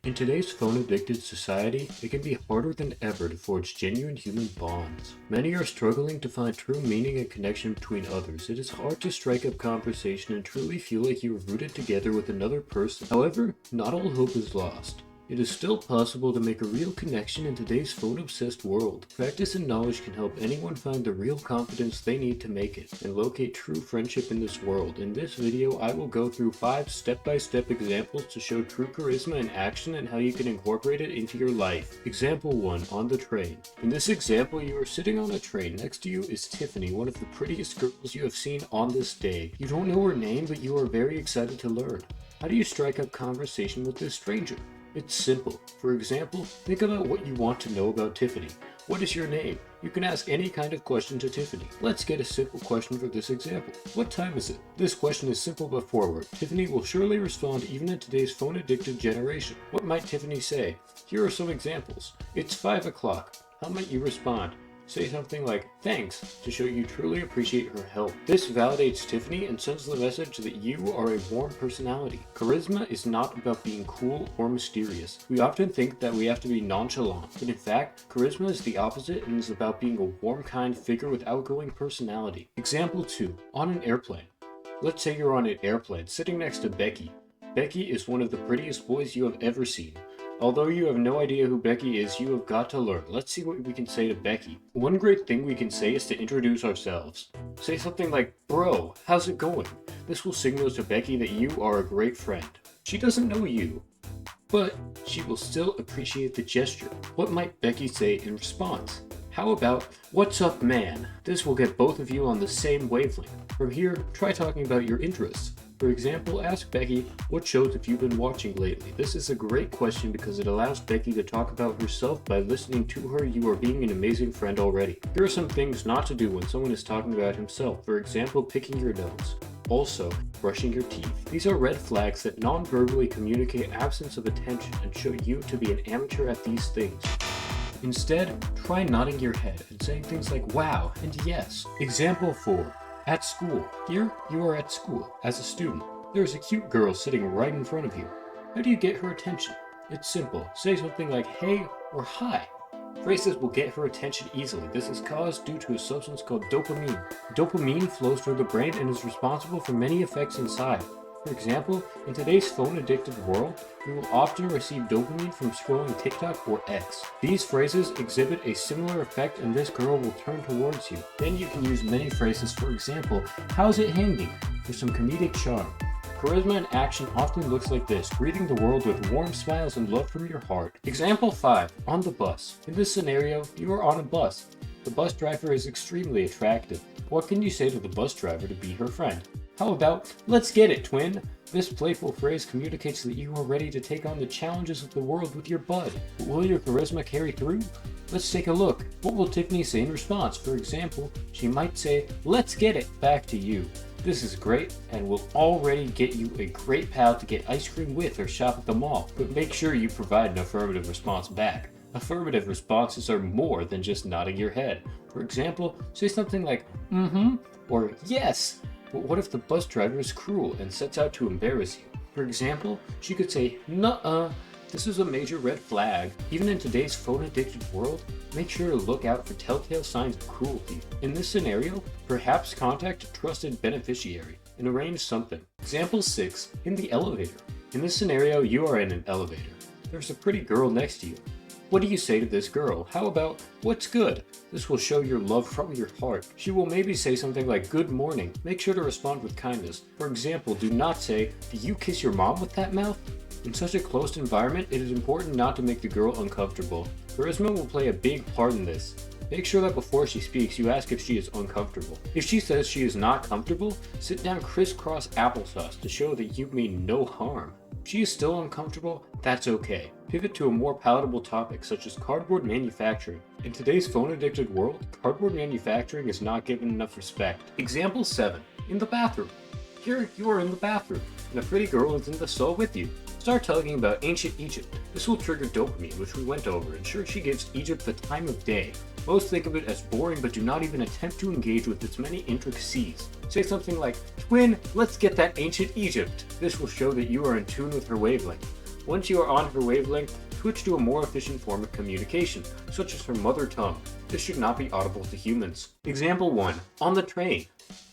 In today's phone-addicted society, it can be harder than ever to forge genuine human bonds. Many are struggling to find true meaning and connection between others. It is hard to strike up conversation and truly feel like you are rooted together with another person. However, not all hope is lost. It is still possible to make a real connection in today's phone-obsessed world. Practice and knowledge can help anyone find the real confidence they need to make it, and locate true friendship in this world. In this video, I will go through 5 step-by-step examples to show true charisma in action and how you can incorporate it into your life. Example 1. On the train. In this example, you are sitting on a train. Next to you is Tiffany, one of the prettiest girls you have seen on this day. You don't know her name, but you are very excited to learn. How do you strike up conversation with this stranger? It's simple. For example, think about what you want to know about Tiffany. What is your name? You can ask any kind of question to Tiffany. Let's get a simple question for this example. What time is it? This question is simple but forward. Tiffany will surely respond even in today's phone-addicted generation. What might Tiffany say? Here are some examples. It's 5 o'clock. How might you respond? Say something like, thanks, to show you truly appreciate her help. This validates Tiffany and sends the message that you are a warm personality. Charisma is not about being cool or mysterious. We often think that we have to be nonchalant, but in fact, charisma is the opposite and is about being a warm, kind figure with outgoing personality. Example 2. On an airplane. Let's say you're on an airplane sitting next to Becky. Becky is one of the prettiest boys you have ever seen. Although you have no idea who Becky is, you have got to learn. Let's see what we can say to Becky. One great thing we can say is to introduce ourselves. Say something like, bro, how's it going? This will signal to Becky that you are a great friend. She doesn't know you, but she will still appreciate the gesture. What might Becky say in response? How about, what's up, man? This will get both of you on the same wavelength. From here, try talking about your interests. For example, ask Becky, what shows have you been watching lately? This is a great question because it allows Becky to talk about herself. By listening to her, you are being an amazing friend already. Here are some things not to do when someone is talking about himself. For example, picking your nose. Also, brushing your teeth. These are red flags that non-verbally communicate absence of attention and show you to be an amateur at these things. Instead, try nodding your head and saying things like wow and yes. Example 4. At school. Here, you are at school as a student. There is a cute girl sitting right in front of you. How do you get her attention? It's simple. Say something like hey or hi. Phrases will get her attention easily. This is caused due to a substance called dopamine. Dopamine flows through the brain and is responsible for many effects inside. For example, in today's phone-addicted world, you will often receive dopamine from scrolling TikTok or X. These phrases exhibit a similar effect and this girl will turn towards you. Then you can use many phrases, for example, how's it hanging? For some comedic charm. Charisma in action often looks like this, greeting the world with warm smiles and love from your heart. Example 5. On the bus. In this scenario, you are on a bus. The bus driver is extremely attractive. What can you say to the bus driver to be her friend? How about, let's get it, twin? This playful phrase communicates that you are ready to take on the challenges of the world with your bud. But will your charisma carry through? Let's take a look. What will Tiffany say in response? For example, she might say, let's get it back to you. This is great and will already get you a great pal to get ice cream with or shop at the mall. But make sure you provide an affirmative response back. Affirmative responses are more than just nodding your head. For example, say something like, mm-hmm, or yes. But what if the bus driver is cruel and sets out to embarrass you? For example, she could say, nuh-uh, this is a major red flag. Even in today's phone-addicted world, make sure to look out for telltale signs of cruelty. In this scenario, perhaps contact a trusted beneficiary and arrange something. Example 6. In the elevator. In this scenario, you are in an elevator. There's a pretty girl next to you. What do you say to this girl? How about, what's good? This will show your love from your heart. She will maybe say something like, good morning. Make sure to respond with kindness. For example, do not say, do you kiss your mom with that mouth? In such a closed environment, it is important not to make the girl uncomfortable. Charisma will play a big part in this. Make sure that before she speaks, you ask if she is uncomfortable. If she says she is not comfortable, sit down crisscross applesauce to show that you mean no harm. If she is still uncomfortable, that's okay. Pivot to a more palatable topic such as cardboard manufacturing. In today's phone-addicted world, cardboard manufacturing is not given enough respect. Example 7. In the bathroom. Here you are in the bathroom, and a pretty girl is in the stall with you. Start talking about ancient Egypt. This will trigger dopamine, which we went over. Ensure she gives Egypt the time of day. Most think of it as boring, but do not even attempt to engage with its many intricacies. Say something like, twin, let's get that ancient Egypt. This will show that you are in tune with her wavelength. Once you are on her wavelength, switch to a more efficient form of communication, such as her mother tongue. This should not be audible to humans. Example 1. On the train.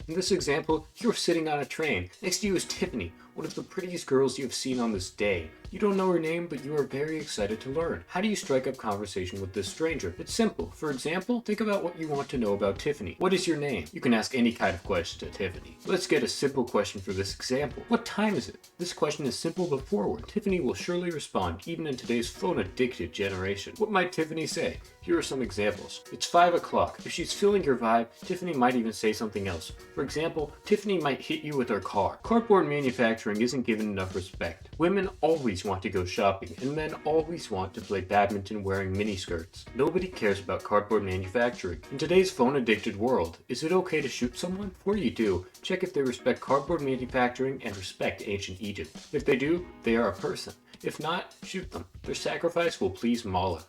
In this example, you're sitting on a train. Next to you is Tiffany, one of the prettiest girls you have seen on this day. You don't know her name, but you are very excited to learn. How do you strike up conversation with this stranger? It's simple. For example, think about what you want to know about Tiffany. What is your name? You can ask any kind of question to Tiffany. Let's get a simple question for this example. What time is it? This question is simple but forward. Tiffany will surely respond, even in today's phone-addicted generation. What might Tiffany say? Here are some examples. It's 5 o'clock. If she's feeling your vibe, Tiffany might even say something else. For example, Tiffany might hit you with her car. Cardboard manufacturing isn't given enough respect. Women always want to go shopping, and men always want to play badminton wearing miniskirts. Nobody cares about cardboard manufacturing. In today's phone-addicted world, is it okay to shoot someone? Before you do, check if they respect cardboard manufacturing and respect ancient Egypt. If they do, they are a person. If not, shoot them. Their sacrifice will please Moloch.